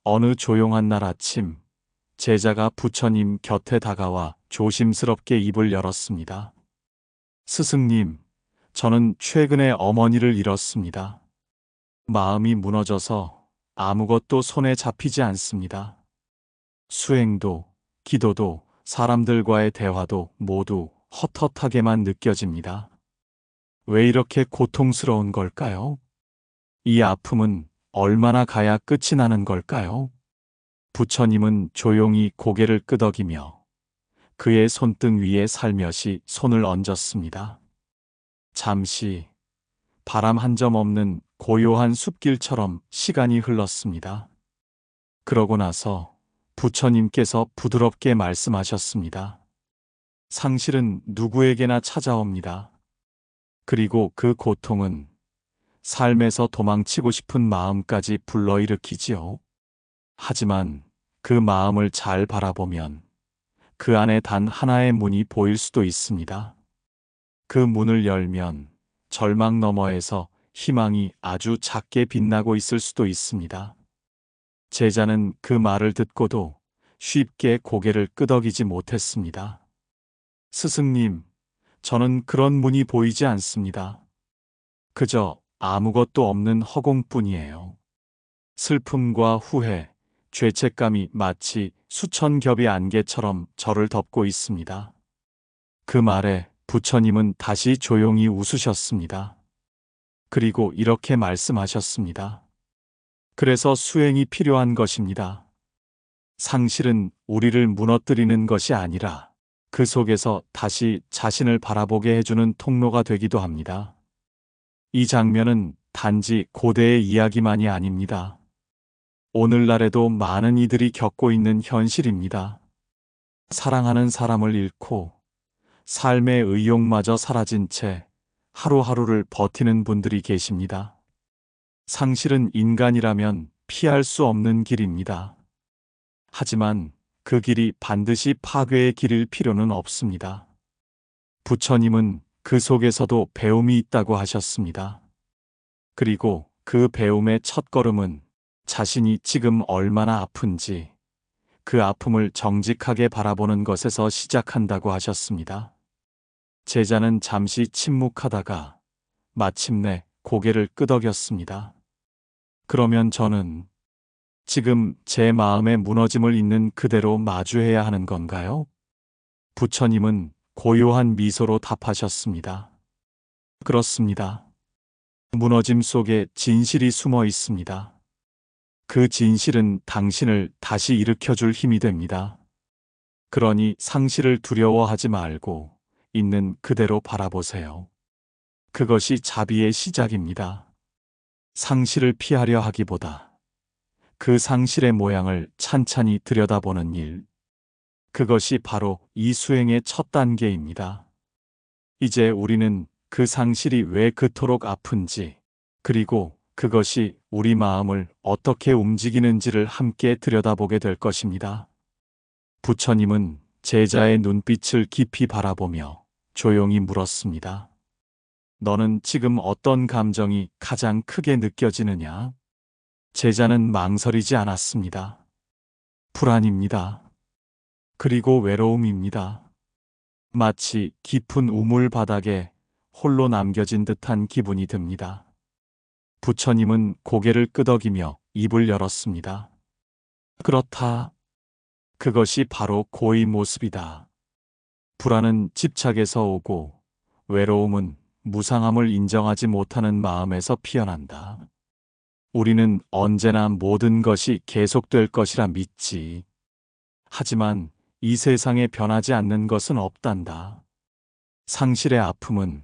어느 조용한 날 아침, 제자가 부처님 곁에 다가와 조심스럽게 입을 열었습니다. 스승님, 저는 최근에 어머니를 잃었습니다. 마음이 무너져서 아무것도 손에 잡히지 않습니다. 수행도, 기도도, 사람들과의 대화도 모두 헛헛하게만 느껴집니다. 왜 이렇게 고통스러운 걸까요? 이 아픔은 얼마나 가야 끝이 나는 걸까요? 부처님은 조용히 고개를 끄덕이며 그의 손등 위에 살며시 손을 얹었습니다. 잠시 바람 한 점 없는 고요한 숲길처럼 시간이 흘렀습니다. 그러고 나서 부처님께서 부드럽게 말씀하셨습니다. 상실은 누구에게나 찾아옵니다. 그리고 그 고통은 삶에서 도망치고 싶은 마음까지 불러일으키지요. 하지만 그 마음을 잘 바라보면 그 안에 단 하나의 문이 보일 수도 있습니다. 그 문을 열면 절망 너머에서 희망이 아주 작게 빛나고 있을 수도 있습니다. 제자는 그 말을 듣고도 쉽게 고개를 끄덕이지 못했습니다. 스승님, 저는 그런 문이 보이지 않습니다. 그저 아무것도 없는 허공뿐이에요. 슬픔과 후회, 죄책감이 마치 수천 겹의 안개처럼 저를 덮고 있습니다. 그 말에 부처님은 다시 조용히 웃으셨습니다. 그리고 이렇게 말씀하셨습니다. 그래서 수행이 필요한 것입니다. 상실은 우리를 무너뜨리는 것이 아니라 그 속에서 다시 자신을 바라보게 해주는 통로가 되기도 합니다. 이 장면은 단지 고대의 이야기만이 아닙니다. 오늘날에도 많은 이들이 겪고 있는 현실입니다. 사랑하는 사람을 잃고 삶의 의욕마저 사라진 채 하루하루를 버티는 분들이 계십니다. 상실은 인간이라면 피할 수 없는 길입니다. 하지만 그 길이 반드시 파괴의 길일 필요는 없습니다. 부처님은 그 속에서도 배움이 있다고 하셨습니다. 그리고 그 배움의 첫걸음은 자신이 지금 얼마나 아픈지 그 아픔을 정직하게 바라보는 것에서 시작한다고 하셨습니다. 제자는 잠시 침묵하다가 마침내 고개를 끄덕였습니다. 그러면 저는 지금 제 마음의 무너짐을 있는 그대로 마주해야 하는 건가요? 부처님은 고요한 미소로 답하셨습니다. 그렇습니다. 무너짐 속에 진실이 숨어 있습니다. 그 진실은 당신을 다시 일으켜줄 힘이 됩니다. 그러니 상실을 두려워하지 말고 있는 그대로 바라보세요. 그것이 자비의 시작입니다. 상실을 피하려 하기보다 그 상실의 모양을 찬찬히 들여다보는 일. 그것이 바로 이 수행의 첫 단계입니다. 이제 우리는 그 상실이 왜 그토록 아픈지, 그리고 그것이 우리 마음을 어떻게 움직이는지를 함께 들여다보게 될 것입니다. 부처님은 제자의 눈빛을 깊이 바라보며 조용히 물었습니다. 너는 지금 어떤 감정이 가장 크게 느껴지느냐? 제자는 망설이지 않았습니다. 불안입니다. 그리고 외로움입니다. 마치 깊은 우물 바닥에 홀로 남겨진 듯한 기분이 듭니다. 부처님은 고개를 끄덕이며 입을 열었습니다. 그렇다. 그것이 바로 고의 모습이다. 불안은 집착에서 오고 외로움은 무상함을 인정하지 못하는 마음에서 피어난다. 우리는 언제나 모든 것이 계속될 것이라 믿지. 하지만 이 세상에 변하지 않는 것은 없단다. 상실의 아픔은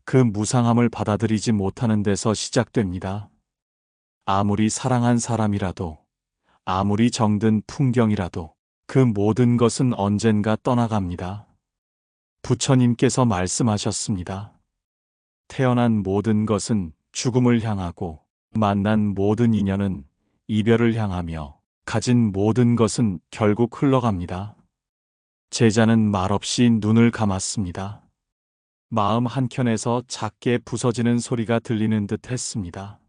그 무상함을 받아들이지 못하는 데서 시작됩니다. 아무리 사랑한 사람이라도, 아무리 정든 풍경이라도 그 모든 것은 언젠가 떠나갑니다. 부처님께서 말씀하셨습니다. 태어난 모든 것은 죽음을 향하고 만난 모든 인연은 이별을 향하며 가진 모든 것은 결국 흘러갑니다. 제자는 말없이 눈을 감았습니다. 마음 한켠에서 작게 부서지는 소리가 들리는 듯 했습니다.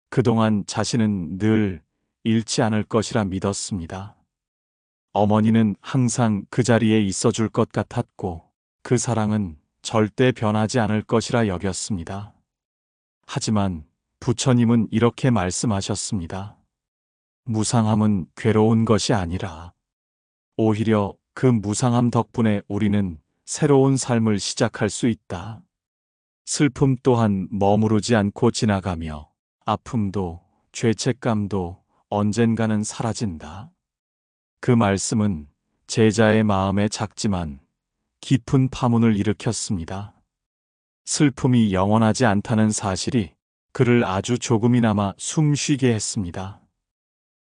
그동안 자신은 늘 잃지 않을 것이라 믿었습니다. 어머니는 항상 그 자리에 있어 줄 것 같았고 그 사랑은 절대 변하지 않을 것이라 여겼습니다. 하지만 부처님은 이렇게 말씀하셨습니다. 무상함은 괴로운 것이 아니라 오히려 그 무상함 덕분에 우리는 새로운 삶을 시작할 수 있다. 슬픔 또한 머무르지 않고 지나가며 아픔도 죄책감도 언젠가는 사라진다. 그 말씀은 제자의 마음에 작지만 깊은 파문을 일으켰습니다. 슬픔이 영원하지 않다는 사실이 그를 아주 조금이나마 숨쉬게 했습니다.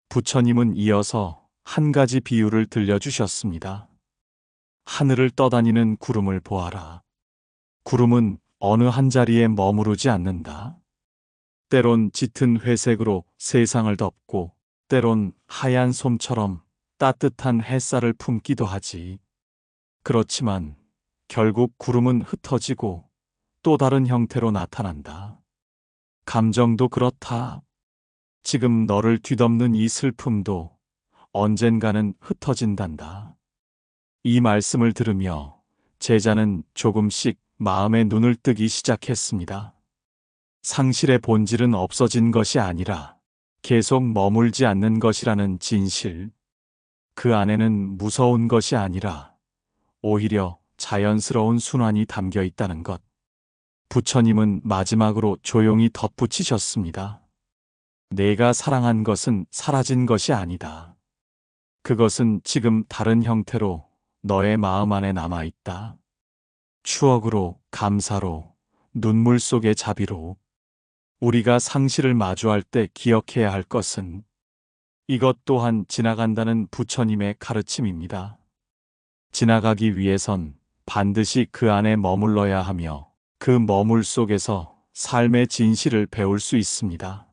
부처님은 이어서 한 가지 비유를 들려주셨습니다. 하늘을 떠다니는 구름을 보아라. 구름은 어느 한 자리에 머무르지 않는다. 때론 짙은 회색으로 세상을 덮고 때론 하얀 솜처럼 따뜻한 햇살을 품기도 하지. 그렇지만 결국 구름은 흩어지고 또 다른 형태로 나타난다. 감정도 그렇다. 지금 너를 뒤덮는 이 슬픔도 언젠가는 흩어진단다. 이 말씀을 들으며 제자는 조금씩 마음의 눈을 뜨기 시작했습니다. 상실의 본질은 없어진 것이 아니라 계속 머물지 않는 것이라는 진실. 그 안에는 무서운 것이 아니라 오히려 자연스러운 순환이 담겨 있다는 것. 부처님은 마지막으로 조용히 덧붙이셨습니다. 내가 사랑한 것은 사라진 것이 아니다. 그것은 지금 다른 형태로 너의 마음 안에 남아 있다. 추억으로, 감사로, 눈물 속의 자비로. 우리가 상실을 마주할 때 기억해야 할 것은 이것 또한 지나간다는 부처님의 가르침입니다. 지나가기 위해선 반드시 그 안에 머물러야 하며 그 머물 속에서 삶의 진실을 배울 수 있습니다.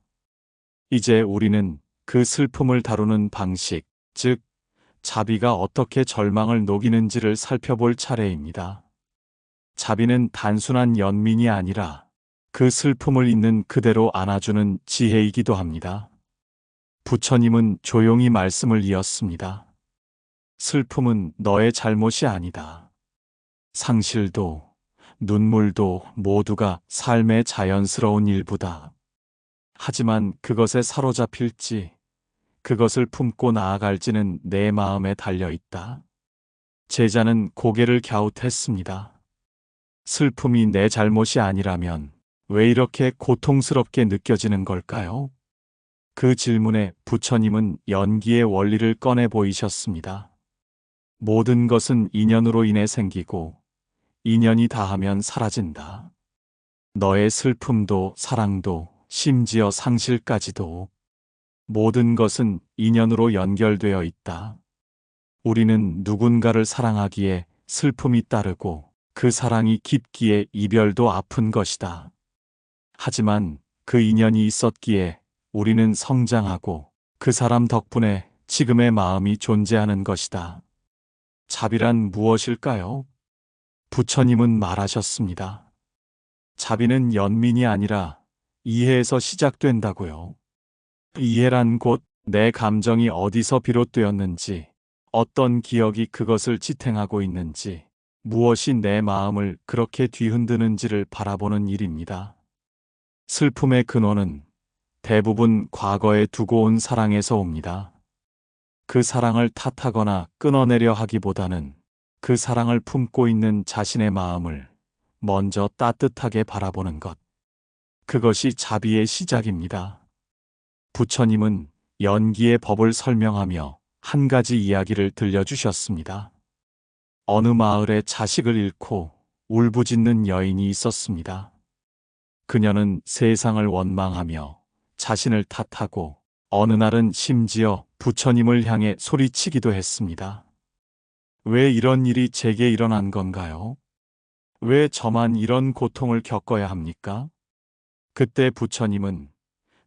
이제 우리는 그 슬픔을 다루는 방식, 즉, 자비가 어떻게 절망을 녹이는지를 살펴볼 차례입니다. 자비는 단순한 연민이 아니라 그 슬픔을 있는 그대로 안아주는 지혜이기도 합니다. 부처님은 조용히 말씀을 이었습니다. 슬픔은 너의 잘못이 아니다. 상실도, 눈물도 모두가 삶의 자연스러운 일부다. 하지만 그것에 사로잡힐지, 그것을 품고 나아갈지는 내 마음에 달려 있다. 제자는 고개를 갸웃했습니다. 슬픔이 내 잘못이 아니라면 왜 이렇게 고통스럽게 느껴지는 걸까요? 그 질문에 부처님은 연기의 원리를 꺼내 보이셨습니다. 모든 것은 인연으로 인해 생기고 인연이 다하면 사라진다. 너의 슬픔도 사랑도 심지어 상실까지도 모든 것은 인연으로 연결되어 있다. 우리는 누군가를 사랑하기에 슬픔이 따르고 그 사랑이 깊기에 이별도 아픈 것이다. 하지만 그 인연이 있었기에 우리는 성장하고 그 사람 덕분에 지금의 마음이 존재하는 것이다. 자비란 무엇일까요? 부처님은 말하셨습니다. 자비는 연민이 아니라 이해에서 시작된다고요. 이해란 곧 내 감정이 어디서 비롯되었는지, 어떤 기억이 그것을 지탱하고 있는지, 무엇이 내 마음을 그렇게 뒤흔드는지를 바라보는 일입니다. 슬픔의 근원은 대부분 과거에 두고 온 사랑에서 옵니다. 그 사랑을 탓하거나 끊어내려 하기보다는 그 사랑을 품고 있는 자신의 마음을 먼저 따뜻하게 바라보는 것. 그것이 자비의 시작입니다. 부처님은 연기의 법을 설명하며 한 가지 이야기를 들려주셨습니다. 어느 마을에 자식을 잃고 울부짖는 여인이 있었습니다. 그녀는 세상을 원망하며 자신을 탓하고 어느 날은 심지어 부처님을 향해 소리치기도 했습니다. 왜 이런 일이 제게 일어난 건가요? 왜 저만 이런 고통을 겪어야 합니까? 그때 부처님은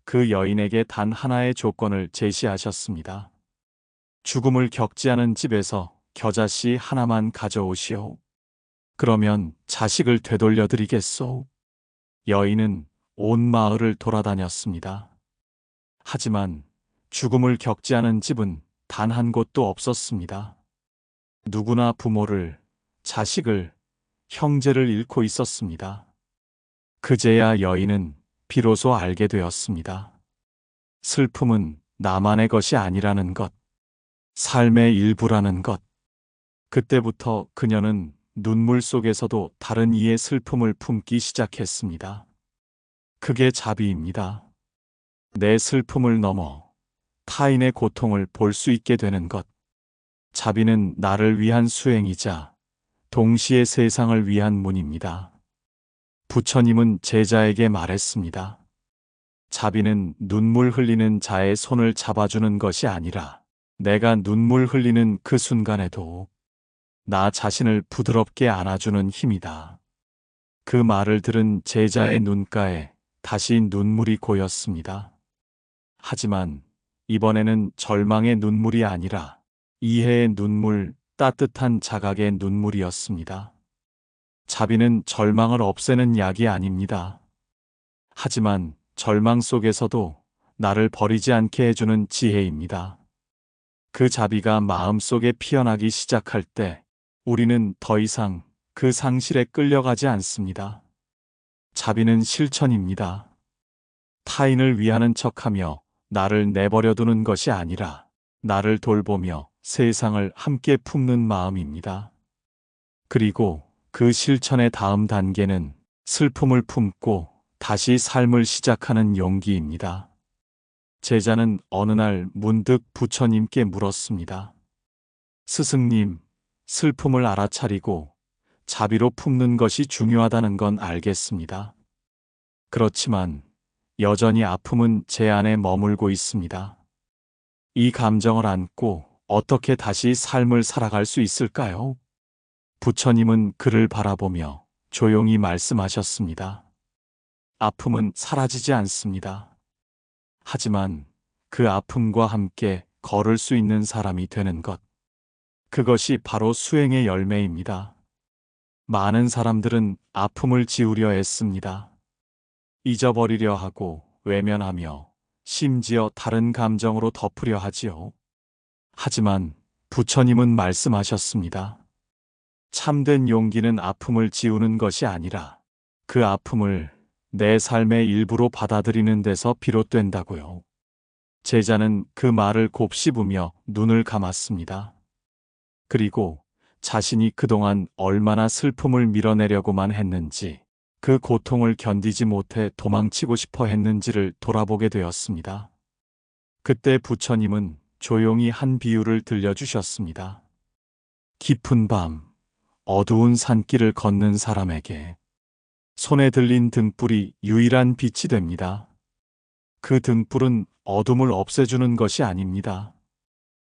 그 여인에게 단 하나의 조건을 제시하셨습니다. 죽음을 겪지 않은 집에서 겨자씨 하나만 가져오시오. 그러면 자식을 되돌려 드리겠소. 여인은 온 마을을 돌아다녔습니다. 하지만 죽음을 겪지 않은 집은 단 한 곳도 없었습니다. 누구나 부모를, 자식을, 형제를 잃고 있었습니다. 그제야 여인은 비로소 알게 되었습니다. 슬픔은 나만의 것이 아니라는 것, 삶의 일부라는 것. 그때부터 그녀는 눈물 속에서도 다른 이의 슬픔을 품기 시작했습니다. 그게 자비입니다. 내 슬픔을 넘어 타인의 고통을 볼 수 있게 되는 것. 자비는 나를 위한 수행이자 동시에 세상을 위한 문입니다. 부처님은 제자에게 말했습니다. 자비는 눈물 흘리는 자의 손을 잡아주는 것이 아니라 내가 눈물 흘리는 그 순간에도 나 자신을 부드럽게 안아주는 힘이다. 그 말을 들은 제자의 눈가에 다시 눈물이 고였습니다. 하지만 이번에는 절망의 눈물이 아니라 이해의 눈물, 따뜻한 자각의 눈물이었습니다. 자비는 절망을 없애는 약이 아닙니다. 하지만 절망 속에서도 나를 버리지 않게 해주는 지혜입니다. 그 자비가 마음속에 피어나기 시작할 때 우리는 더 이상 그 상실에 끌려가지 않습니다. 자비는 실천입니다. 타인을 위하는 척하며 나를 내버려 두는 것이 아니라 나를 돌보며 세상을 함께 품는 마음입니다. 그리고 그 실천의 다음 단계는 슬픔을 품고 다시 삶을 시작하는 용기입니다. 제자는 어느 날 문득 부처님께 물었습니다. 스승님, 슬픔을 알아차리고 자비로 품는 것이 중요하다는 건 알겠습니다. 그렇지만 여전히 아픔은 제 안에 머물고 있습니다. 이 감정을 안고 어떻게 다시 삶을 살아갈 수 있을까요? 부처님은 그를 바라보며 조용히 말씀하셨습니다. 아픔은 사라지지 않습니다. 하지만 그 아픔과 함께 걸을 수 있는 사람이 되는 것. 그것이 바로 수행의 열매입니다. 많은 사람들은 아픔을 지우려 애씁니다. 잊어버리려 하고 외면하며 심지어 다른 감정으로 덮으려 하지요. 하지만 부처님은 말씀하셨습니다. 참된 용기는 아픔을 지우는 것이 아니라 그 아픔을 내 삶의 일부로 받아들이는 데서 비롯된다고요. 제자는 그 말을 곱씹으며 눈을 감았습니다. 그리고 자신이 그동안 얼마나 슬픔을 밀어내려고만 했는지, 그 고통을 견디지 못해 도망치고 싶어 했는지를 돌아보게 되었습니다. 그때 부처님은 조용히 한 비유를 들려주셨습니다. 깊은 밤, 어두운 산길을 걷는 사람에게 손에 들린 등불이 유일한 빛이 됩니다. 그 등불은 어둠을 없애주는 것이 아닙니다.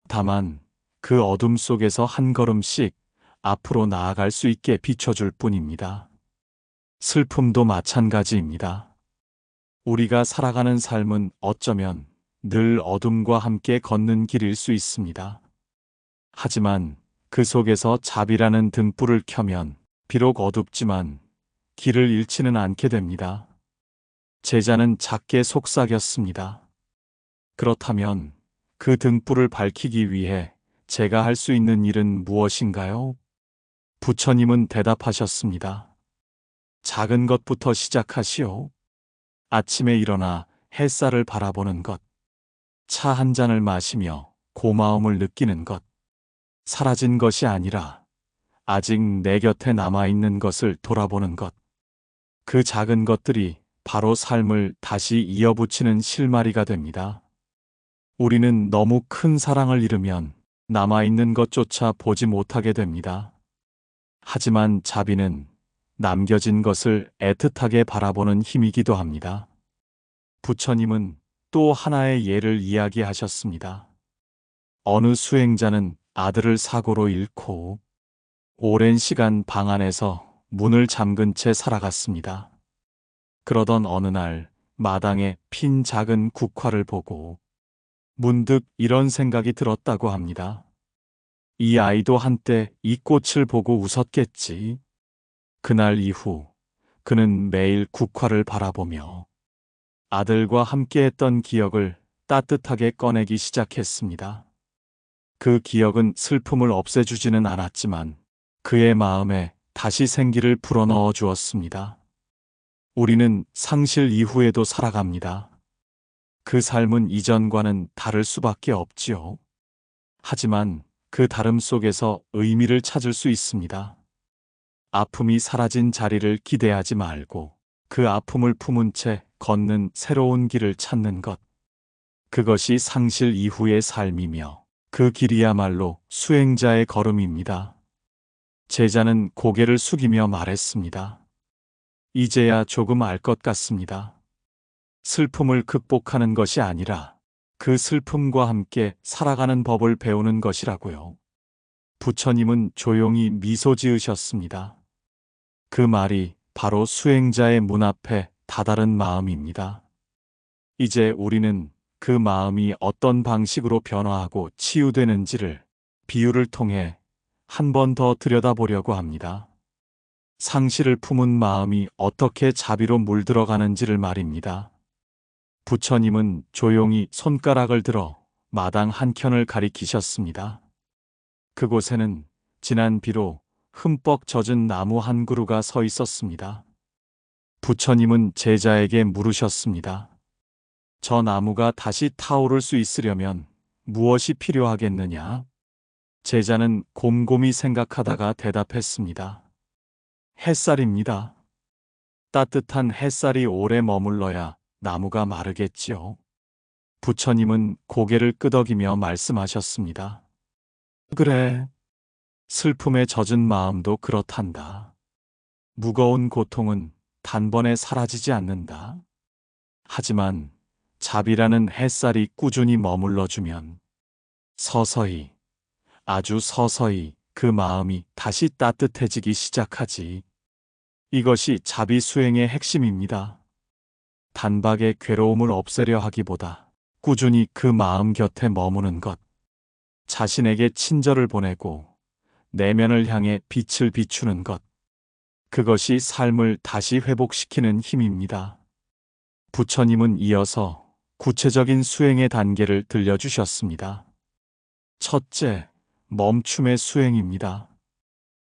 다만 그 어둠 속에서 한 걸음씩 앞으로 나아갈 수 있게 비춰줄 뿐입니다. 슬픔도 마찬가지입니다. 우리가 살아가는 삶은 어쩌면 늘 어둠과 함께 걷는 길일 수 있습니다. 하지만 그 속에서 자비라는 등불을 켜면 비록 어둡지만 길을 잃지는 않게 됩니다. 제자는 작게 속삭였습니다. 그렇다면 그 등불을 밝히기 위해 제가 할 수 있는 일은 무엇인가요? 부처님은 대답하셨습니다. 작은 것부터 시작하시오. 아침에 일어나 햇살을 바라보는 것, 차 한 잔을 마시며 고마움을 느끼는 것, 사라진 것이 아니라 아직 내 곁에 남아있는 것을 돌아보는 것. 그 작은 것들이 바로 삶을 다시 이어붙이는 실마리가 됩니다. 우리는 너무 큰 사랑을 잃으면 남아있는 것조차 보지 못하게 됩니다. 하지만 자비는 남겨진 것을 애틋하게 바라보는 힘이기도 합니다. 부처님은 또 하나의 예를 이야기하셨습니다. 어느 수행자는 아들을 사고로 잃고 오랜 시간 방 안에서 문을 잠근 채 살아갔습니다. 그러던 어느 날 마당에 핀 작은 국화를 보고 문득 이런 생각이 들었다고 합니다. 이 아이도 한때 이 꽃을 보고 웃었겠지. 그날 이후 그는 매일 국화를 바라보며 아들과 함께했던 기억을 따뜻하게 꺼내기 시작했습니다. 그 기억은 슬픔을 없애주지는 않았지만 그의 마음에 다시 생기를 불어넣어 주었습니다. 우리는 상실 이후에도 살아갑니다. 그 삶은 이전과는 다를 수밖에 없지요. 하지만 그 다름 속에서 의미를 찾을 수 있습니다. 아픔이 사라진 자리를 기대하지 말고 그 아픔을 품은 채 걷는 새로운 길을 찾는 것. 그것이 상실 이후의 삶이며 그 길이야말로 수행자의 걸음입니다. 제자는 고개를 숙이며 말했습니다. 이제야 조금 알 것 같습니다. 슬픔을 극복하는 것이 아니라 그 슬픔과 함께 살아가는 법을 배우는 것이라고요. 부처님은 조용히 미소 지으셨습니다. 그 말이 바로 수행자의 문 앞에 다다른 마음입니다. 이제 우리는 그 마음이 어떤 방식으로 변화하고 치유되는지를 비유를 통해 한 번 더 들여다보려고 합니다. 상실을 품은 마음이 어떻게 자비로 물들어가는지를 말입니다. 부처님은 조용히 손가락을 들어 마당 한켠을 가리키셨습니다. 그곳에는 진한 비로 흠뻑 젖은 나무 한 그루가 서 있었습니다. 부처님은 제자에게 물으셨습니다. 저 나무가 다시 타오를 수 있으려면 무엇이 필요하겠느냐? 제자는 곰곰이 생각하다가 대답했습니다. 햇살입니다. 따뜻한 햇살이 오래 머물러야 나무가 마르겠지요. 부처님은 고개를 끄덕이며 말씀하셨습니다. 그래, 슬픔에 젖은 마음도 그렇단다. 무거운 고통은 단번에 사라지지 않는다. 하지만 자비라는 햇살이 꾸준히 머물러주면 서서히, 아주 서서히 그 마음이 다시 따뜻해지기 시작하지. 이것이 자비 수행의 핵심입니다. 단박에 괴로움을 없애려 하기보다 꾸준히 그 마음 곁에 머무는 것. 자신에게 친절을 보내고 내면을 향해 빛을 비추는 것. 그것이 삶을 다시 회복시키는 힘입니다. 부처님은 이어서 구체적인 수행의 단계를 들려주셨습니다. 첫째, 멈춤의 수행입니다.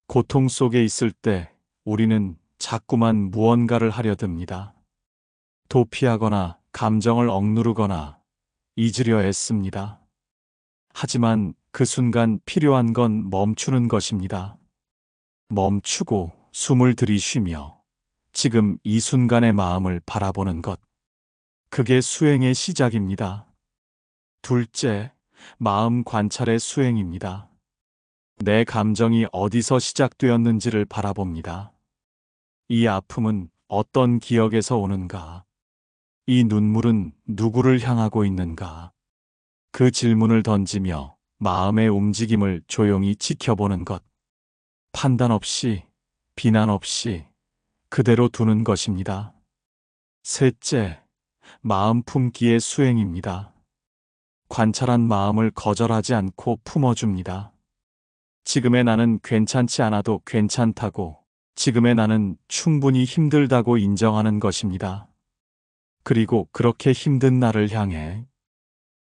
고통 속에 있을 때 우리는 자꾸만 무언가를 하려 듭니다. 도피하거나 감정을 억누르거나 잊으려 애씁니다. 하지만 그 순간 필요한 건 멈추는 것입니다. 멈추고 숨을 들이쉬며 지금 이 순간의 마음을 바라보는 것. 그게 수행의 시작입니다. 둘째, 마음 관찰의 수행입니다. 내 감정이 어디서 시작되었는지를 바라봅니다. 이 아픔은 어떤 기억에서 오는가? 이 눈물은 누구를 향하고 있는가? 그 질문을 던지며 마음의 움직임을 조용히 지켜보는 것. 판단 없이, 비난 없이 그대로 두는 것입니다. 셋째, 마음 품기의 수행입니다. 관찰한 마음을 거절하지 않고 품어줍니다. 지금의 나는 괜찮지 않아도 괜찮다고, 지금의 나는 충분히 힘들다고 인정하는 것입니다. 그리고 그렇게 힘든 나를 향해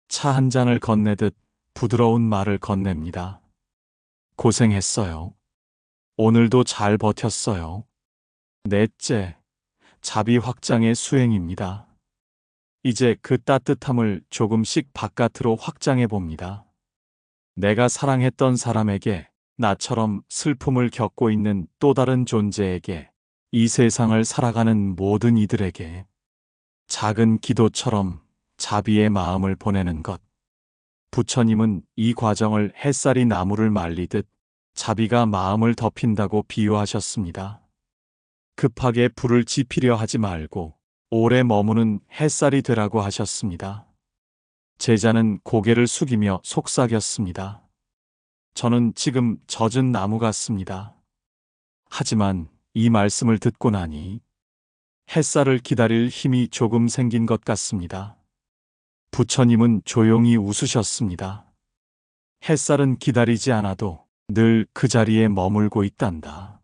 차 한 잔을 건네듯 부드러운 말을 건넵니다. 고생했어요. 오늘도 잘 버텼어요. 넷째, 자비 확장의 수행입니다. 이제 그 따뜻함을 조금씩 바깥으로 확장해 봅니다. 내가 사랑했던 사람에게, 나처럼 슬픔을 겪고 있는 또 다른 존재에게, 이 세상을 살아가는 모든 이들에게 작은 기도처럼 자비의 마음을 보내는 것. 부처님은 이 과정을 햇살이 나무를 말리듯 자비가 마음을 덮인다고 비유하셨습니다. 급하게 불을 지피려 하지 말고 오래 머무는 햇살이 되라고 하셨습니다. 제자는 고개를 숙이며 속삭였습니다. 저는 지금 젖은 나무 같습니다. 하지만 이 말씀을 듣고 나니 햇살을 기다릴 힘이 조금 생긴 것 같습니다. 부처님은 조용히 웃으셨습니다. 햇살은 기다리지 않아도 늘 그 자리에 머물고 있단다.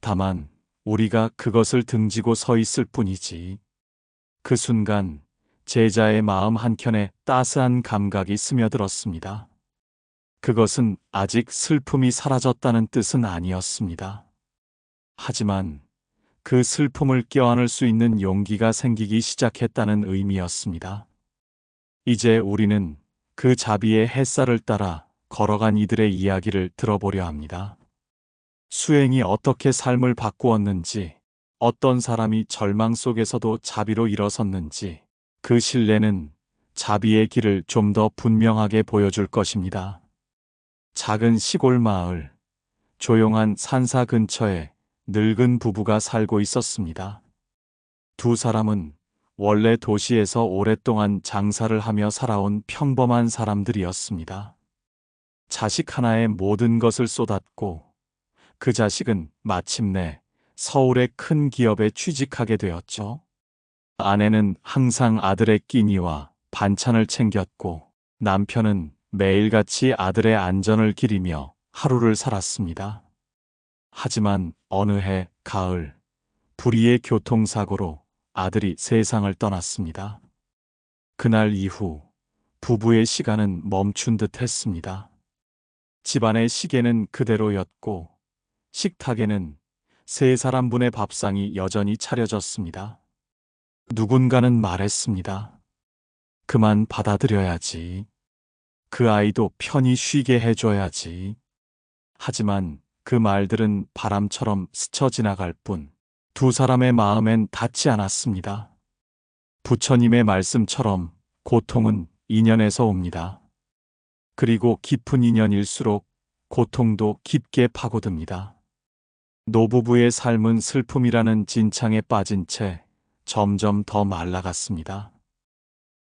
다만 우리가 그것을 등지고 서 있을 뿐이지. 그 순간 제자의 마음 한켠에 따스한 감각이 스며들었습니다. 그것은 아직 슬픔이 사라졌다는 뜻은 아니었습니다. 하지만 그 슬픔을 껴안을 수 있는 용기가 생기기 시작했다는 의미였습니다. 이제 우리는 그 자비의 햇살을 따라 걸어간 이들의 이야기를 들어보려 합니다. 수행이 어떻게 삶을 바꾸었는지, 어떤 사람이 절망 속에서도 자비로 일어섰는지, 그 신뢰는 자비의 길을 좀 더 분명하게 보여줄 것입니다. 작은 시골 마을, 조용한 산사 근처에 늙은 부부가 살고 있었습니다. 두 사람은 원래 도시에서 오랫동안 장사를 하며 살아온 평범한 사람들이었습니다. 자식 하나에 모든 것을 쏟았고, 그 자식은 마침내 서울의 큰 기업에 취직하게 되었죠. 아내는 항상 아들의 끼니와 반찬을 챙겼고, 남편은 매일같이 아들의 안전을 기리며 하루를 살았습니다. 하지만 어느 해 가을, 불의의 교통사고로 아들이 세상을 떠났습니다. 그날 이후 부부의 시간은 멈춘 듯 했습니다. 집안의 시계는 그대로였고, 식탁에는 세 사람분의 밥상이 여전히 차려졌습니다. 누군가는 말했습니다. 그만 받아들여야지. 그 아이도 편히 쉬게 해줘야지. 하지만 그 말들은 바람처럼 스쳐 지나갈 뿐, 두 사람의 마음엔 닿지 않았습니다. 부처님의 말씀처럼 고통은 인연에서 옵니다. 그리고 깊은 인연일수록 고통도 깊게 파고듭니다. 노부부의 삶은 슬픔이라는 진창에 빠진 채 점점 더 말라갔습니다.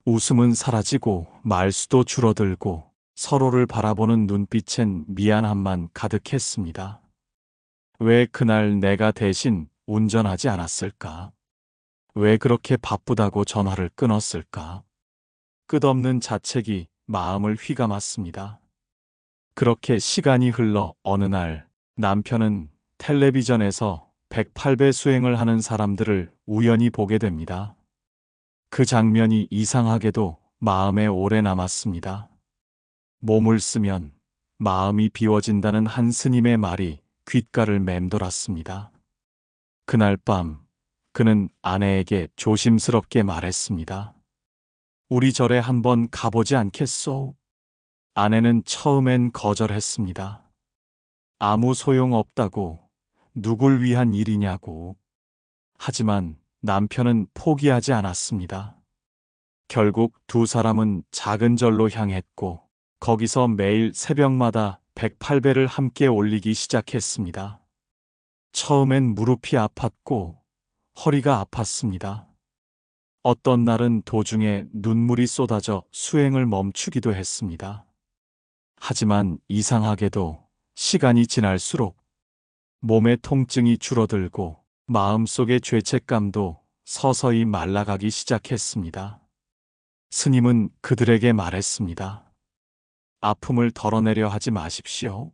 웃음은 사라지고 말수도 줄어들고 서로를 바라보는 눈빛엔 미안함만 가득했습니다. 왜 그날 내가 대신 운전하지 않았을까? 왜 그렇게 바쁘다고 전화를 끊었을까? 끝없는 자책이 마음을 휘감았습니다. 그렇게 시간이 흘러 어느 날 남편은 텔레비전에서 108배 수행을 하는 사람들을 우연히 보게 됩니다. 그 장면이 이상하게도 마음에 오래 남았습니다. 몸을 쓰면 마음이 비워진다는 한 스님의 말이 귓가를 맴돌았습니다. 그날 밤 그는 아내에게 조심스럽게 말했습니다. 우리 절에 한번 가보지 않겠소? 아내는 처음엔 거절했습니다. 아무 소용 없다고, 누굴 위한 일이냐고. 하지만 남편은 포기하지 않았습니다. 결국 두 사람은 작은 절로 향했고, 거기서 매일 새벽마다 108배를 함께 올리기 시작했습니다. 처음엔 무릎이 아팠고 허리가 아팠습니다. 어떤 날은 도중에 눈물이 쏟아져 수행을 멈추기도 했습니다. 하지만 이상하게도 시간이 지날수록 몸의 통증이 줄어들고 마음속의 죄책감도 서서히 말라가기 시작했습니다. 스님은 그들에게 말했습니다. 아픔을 덜어내려 하지 마십시오.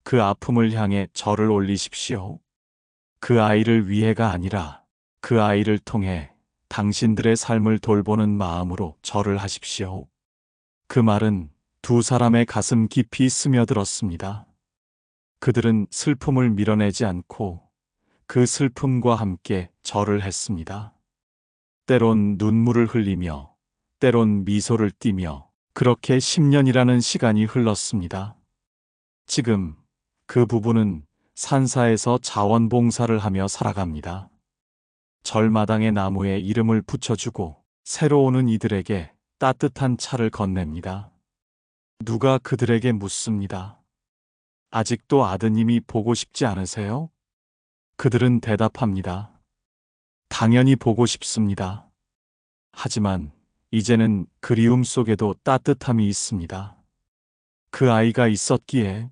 그 아픔을 향해 절을 올리십시오. 그 아이를 위해가 아니라 그 아이를 통해 당신들의 삶을 돌보는 마음으로 절을 하십시오. 그 말은 두 사람의 가슴 깊이 스며들었습니다. 그들은 슬픔을 밀어내지 않고 그 슬픔과 함께 절을 했습니다. 때론 눈물을 흘리며, 때론 미소를 띠며, 그렇게 10년이라는 시간이 흘렀습니다. 지금 그 부부는 산사에서 자원봉사를 하며 살아갑니다. 절마당의 나무에 이름을 붙여주고 새로 오는 이들에게 따뜻한 차를 건넵니다. 누가 그들에게 묻습니다. 아직도 아드님이 보고 싶지 않으세요? 그들은 대답합니다. 당연히 보고 싶습니다. 하지만 이제는 그리움 속에도 따뜻함이 있습니다. 그 아이가 있었기에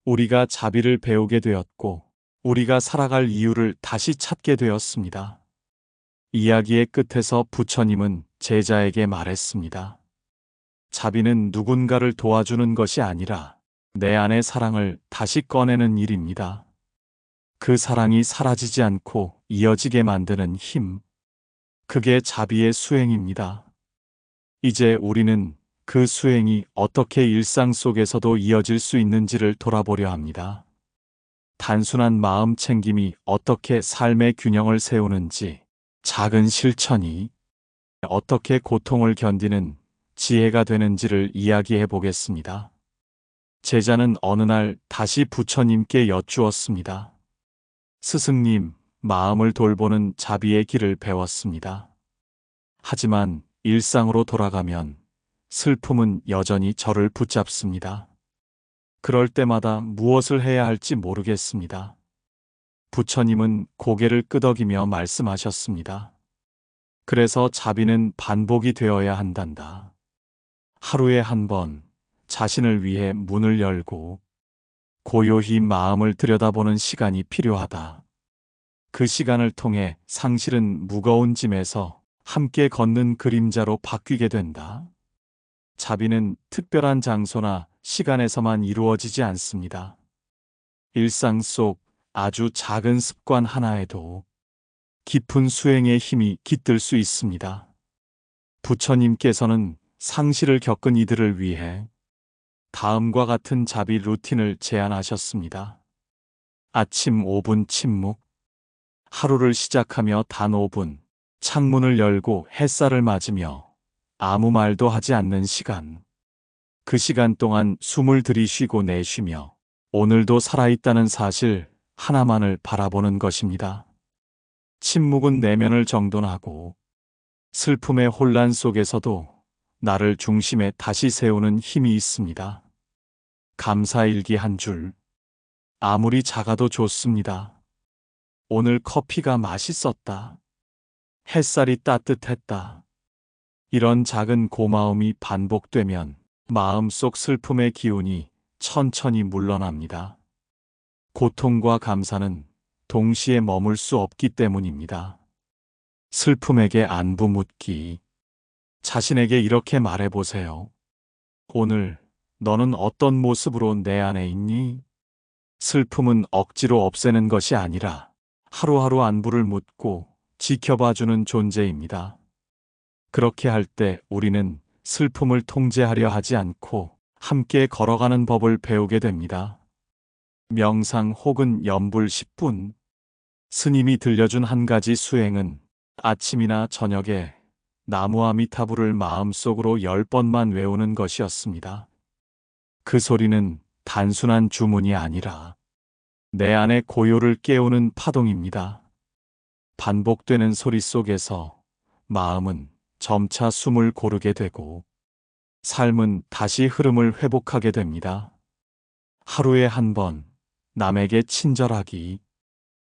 우리가 자비를 배우게 되었고 우리가 살아갈 이유를 다시 찾게 되었습니다. 이야기의 끝에서 부처님은 제자에게 말했습니다. 자비는 누군가를 도와주는 것이 아니라 내 안의 사랑을 다시 꺼내는 일입니다. 그 사랑이 사라지지 않고 이어지게 만드는 힘. 그게 자비의 수행입니다. 이제 우리는 그 수행이 어떻게 일상 속에서도 이어질 수 있는지를 돌아보려 합니다. 단순한 마음 챙김이 어떻게 삶의 균형을 세우는지, 작은 실천이 어떻게 고통을 견디는 지혜가 되는지를 이야기해 보겠습니다. 제자는 어느 날 다시 부처님께 여쭈었습니다. 스승님, 마음을 돌보는 자비의 길을 배웠습니다. 하지만 일상으로 돌아가면 슬픔은 여전히 저를 붙잡습니다. 그럴 때마다 무엇을 해야 할지 모르겠습니다. 부처님은 고개를 끄덕이며 말씀하셨습니다. 그래서 자비는 반복이 되어야 한단다. 하루에 한 번 자신을 위해 문을 열고 고요히 마음을 들여다보는 시간이 필요하다. 그 시간을 통해 상실은 무거운 짐에서 함께 걷는 그림자로 바뀌게 된다. 자비는 특별한 장소나 시간에서만 이루어지지 않습니다. 일상 속 아주 작은 습관 하나에도 깊은 수행의 힘이 깃들 수 있습니다. 부처님께서는 상실을 겪은 이들을 위해 다음과 같은 자비 루틴을 제안하셨습니다. 아침 5분 침묵. 하루를 시작하며 단 5분, 창문을 열고 햇살을 맞으며 아무 말도 하지 않는 시간. 그 시간 동안 숨을 들이쉬고 내쉬며 오늘도 살아있다는 사실 하나만을 바라보는 것입니다. 침묵은 내면을 정돈하고 슬픔의 혼란 속에서도 나를 중심에 다시 세우는 힘이 있습니다. 감사일기 한 줄. 아무리 작아도 좋습니다. 오늘 커피가 맛있었다. 햇살이 따뜻했다. 이런 작은 고마움이 반복되면 마음속 슬픔의 기운이 천천히 물러납니다. 고통과 감사는 동시에 머물 수 없기 때문입니다. 슬픔에게 안부 묻기. 자신에게 이렇게 말해보세요. 오늘 너는 어떤 모습으로 내 안에 있니? 슬픔은 억지로 없애는 것이 아니라 하루하루 안부를 묻고 지켜봐주는 존재입니다. 그렇게 할 때 우리는 슬픔을 통제하려 하지 않고 함께 걸어가는 법을 배우게 됩니다. 명상 혹은 염불 10분. 스님이 들려준 한 가지 수행은 아침이나 저녁에 나무 아미타불을 마음속으로 10번만 외우는 것이었습니다. 그 소리는 단순한 주문이 아니라 내 안의 고요를 깨우는 파동입니다. 반복되는 소리 속에서 마음은 점차 숨을 고르게 되고 삶은 다시 흐름을 회복하게 됩니다. 하루에 한 번 남에게 친절하기.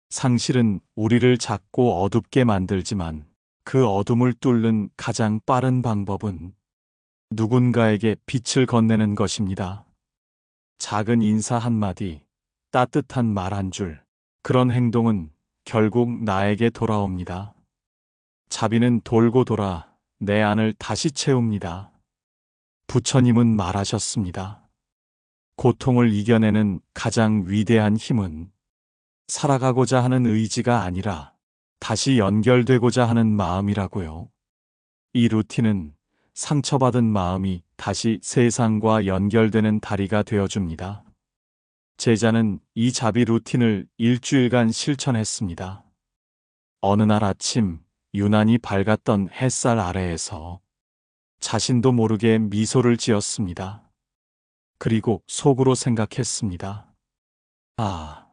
상실은 우리를 작고 어둡게 만들지만 그 어둠을 뚫는 가장 빠른 방법은 누군가에게 빛을 건네는 것입니다. 작은 인사 한마디, 따뜻한 말 한 줄, 그런 행동은 결국 나에게 돌아옵니다. 자비는 돌고 돌아 내 안을 다시 채웁니다. 부처님은 말하셨습니다. 고통을 이겨내는 가장 위대한 힘은 살아가고자 하는 의지가 아니라 다시 연결되고자 하는 마음이라고요. 이 루틴은 상처받은 마음이 다시 세상과 연결되는 다리가 되어줍니다. 제자는 이 자비 루틴을 일주일간 실천했습니다. 어느 날 아침 유난히 밝았던 햇살 아래에서 자신도 모르게 미소를 지었습니다. 그리고 속으로 생각했습니다. 아,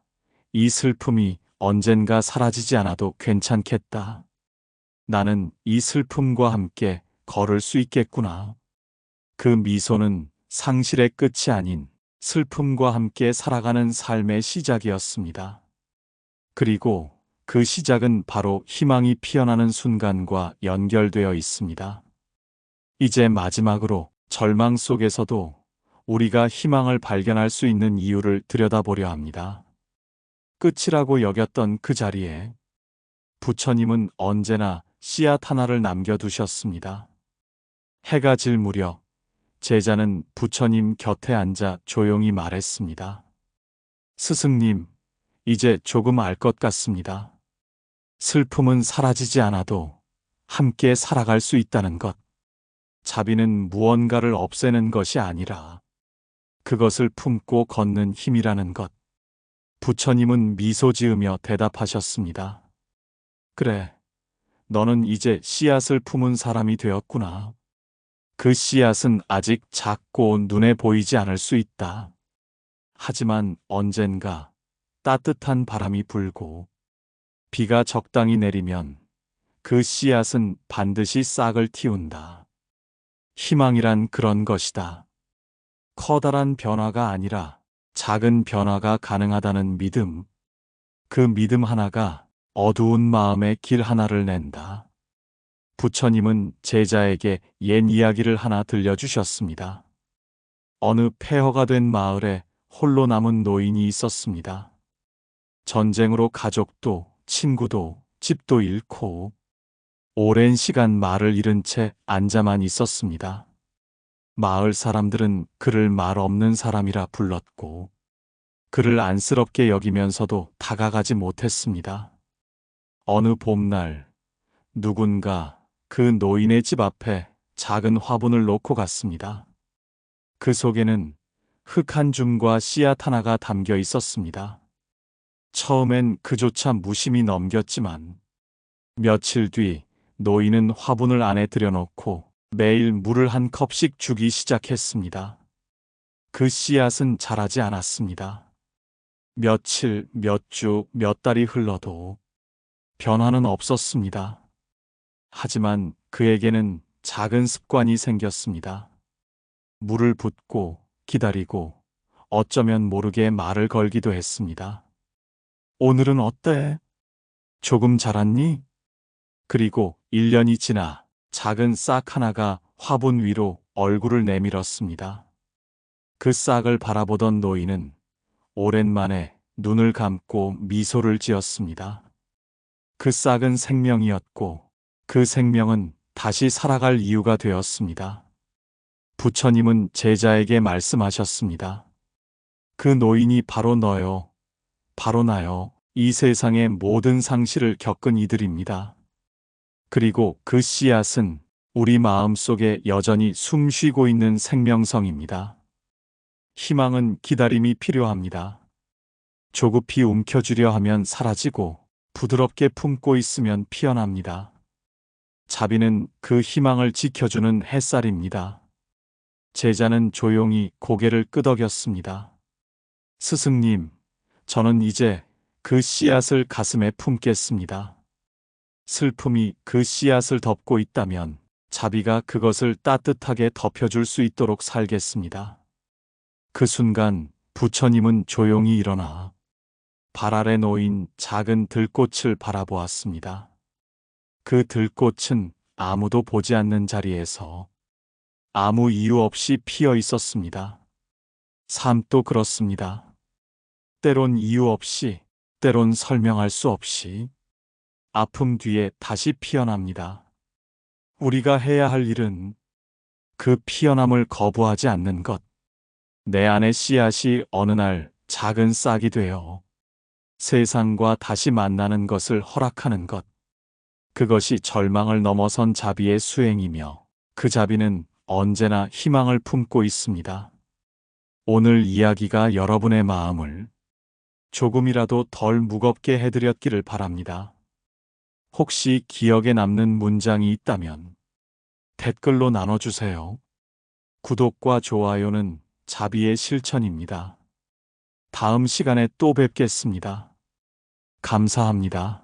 이 슬픔이 언젠가 사라지지 않아도 괜찮겠다. 나는 이 슬픔과 함께 걸을 수 있겠구나. 그 미소는 상실의 끝이 아닌 슬픔과 함께 살아가는 삶의 시작이었습니다. 그리고 그 시작은 바로 희망이 피어나는 순간과 연결되어 있습니다. 이제 마지막으로 절망 속에서도 우리가 희망을 발견할 수 있는 이유를 들여다보려 합니다. 끝이라고 여겼던 그 자리에 부처님은 언제나 씨앗 하나를 남겨두셨습니다. 해가 질 무렵 제자는 부처님 곁에 앉아 조용히 말했습니다. 스승님, 이제 조금 알 것 같습니다. 슬픔은 사라지지 않아도 함께 살아갈 수 있다는 것. 자비는 무언가를 없애는 것이 아니라 그것을 품고 걷는 힘이라는 것. 부처님은 미소 지으며 대답하셨습니다. 그래, 너는 이제 씨앗을 품은 사람이 되었구나. 그 씨앗은 아직 작고 눈에 보이지 않을 수 있다. 하지만 언젠가 따뜻한 바람이 불고 비가 적당히 내리면 그 씨앗은 반드시 싹을 틔운다. 희망이란 그런 것이다. 커다란 변화가 아니라 작은 변화가 가능하다는 믿음. 그 믿음 하나가 어두운 마음에 길 하나를 낸다. 부처님은 제자에게 옛 이야기를 하나 들려주셨습니다. 어느 폐허가 된 마을에 홀로 남은 노인이 있었습니다. 전쟁으로 가족도 친구도 집도 잃고 오랜 시간 말을 잃은 채 앉아만 있었습니다. 마을 사람들은 그를 말 없는 사람이라 불렀고 그를 안쓰럽게 여기면서도 다가가지 못했습니다. 어느 봄날 누군가 그 노인의 집 앞에 작은 화분을 놓고 갔습니다. 그 속에는 흙 한 줌과 씨앗 하나가 담겨 있었습니다. 처음엔 그조차 무심히 넘겼지만 며칠 뒤 노인은 화분을 안에 들여놓고 매일 물을 한 컵씩 주기 시작했습니다. 그 씨앗은 자라지 않았습니다. 며칠, 몇 주, 몇 달이 흘러도 변화는 없었습니다. 하지만 그에게는 작은 습관이 생겼습니다. 물을 붓고 기다리고 어쩌면 모르게 말을 걸기도 했습니다. 오늘은 어때? 조금 자랐니? 그리고 1년이 지나 작은 싹 하나가 화분 위로 얼굴을 내밀었습니다. 그 싹을 바라보던 노인은 오랜만에 눈을 감고 미소를 지었습니다. 그 싹은 생명이었고 그 생명은 다시 살아갈 이유가 되었습니다. 부처님은 제자에게 말씀하셨습니다. 그 노인이 바로 너요, 바로 나요. 이 세상의 모든 상실을 겪은 이들입니다. 그리고 그 씨앗은 우리 마음 속에 여전히 숨 쉬고 있는 생명성입니다. 희망은 기다림이 필요합니다. 조급히 움켜쥐려 하면 사라지고 부드럽게 품고 있으면 피어납니다. 자비는 그 희망을 지켜주는 햇살입니다. 제자는 조용히 고개를 끄덕였습니다. 스승님, 저는 이제 그 씨앗을 가슴에 품겠습니다. 슬픔이 그 씨앗을 덮고 있다면 자비가 그것을 따뜻하게 덮여줄 수 있도록 살겠습니다. 그 순간 부처님은 조용히 일어나 발 아래 놓인 작은 들꽃을 바라보았습니다. 그 들꽃은 아무도 보지 않는 자리에서 아무 이유 없이 피어 있었습니다. 삶도 그렇습니다. 때론 이유 없이, 때론 설명할 수 없이 아픔 뒤에 다시 피어납니다. 우리가 해야 할 일은 그 피어남을 거부하지 않는 것. 내 안의 씨앗이 어느 날 작은 싹이 되어 세상과 다시 만나는 것을 허락하는 것. 그것이 절망을 넘어선 자비의 수행이며 그 자비는 언제나 희망을 품고 있습니다. 오늘 이야기가 여러분의 마음을 조금이라도 덜 무겁게 해드렸기를 바랍니다. 혹시 기억에 남는 문장이 있다면 댓글로 나눠주세요. 구독과 좋아요는 자비의 실천입니다. 다음 시간에 또 뵙겠습니다. 감사합니다.